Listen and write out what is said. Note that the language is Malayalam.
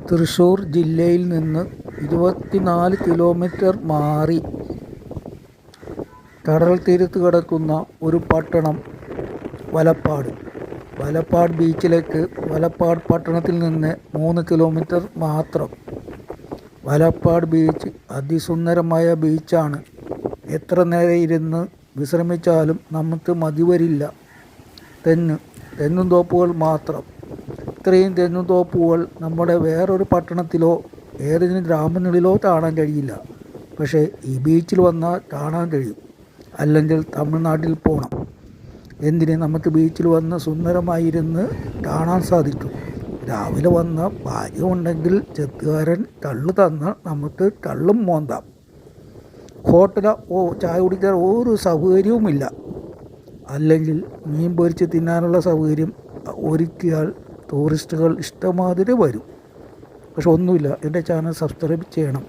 തൃശ്ശൂർ ജില്ലയിൽ നിന്ന് 24 കിലോമീറ്റർ മാറി കടൽത്തീരത്ത് കിടക്കുന്ന ഒരു പട്ടണം വലപ്പാട്. വലപ്പാട് ബീച്ചിലേക്ക് വലപ്പാട് പട്ടണത്തിൽ നിന്ന് 3 കിലോമീറ്റർ മാത്രം. വലപ്പാട് ബീച്ച് അതിസുന്ദരമായ ബീച്ചാണ്. എത്ര നേരം ഇരുന്ന് വിശ്രമിച്ചാലും നമുക്ക് മതി വരില്ല. തെങ്ങും തോപ്പുകൾ മാത്രം. ഇത്രയും തെങ്ങും തോപ്പുകൾ നമ്മുടെ വേറൊരു പട്ടണത്തിലോ ഏതെങ്കിലും ഗ്രാമങ്ങളിലോ കാണാൻ കഴിയില്ല. പക്ഷേ ഈ ബീച്ചിൽ വന്നാൽ കാണാൻ കഴിയും. അല്ലെങ്കിൽ തമിഴ്നാട്ടിൽ പോകണം. എന്തിന്, നമുക്ക് ബീച്ചിൽ വന്ന് സുന്ദരമായിരുന്ന് കാണാൻ സാധിക്കും. രാവിലെ വന്ന ഭാഗ്യമുണ്ടെങ്കിൽ ചെത്തുകാരൻ കള്ള് തന്നാൽ നമുക്ക് കള്ളും മോന്താം. ഹോട്ടലോ ചായ കുടിക്കാൻ ഒരു സൗകര്യവുമില്ല. അല്ലെങ്കിൽ മീൻ പൊരിച്ച് തിന്നാനുള്ള സൗകര്യം ഒരുക്കിയാൽ ടൂറിസ്റ്റുകൾ ഇഷ്ടമാതിരി വരും. പക്ഷെ ഒന്നുമില്ല. എൻ്റെ ചാനൽ സബ്സ്ക്രൈബ് ചെയ്യണം.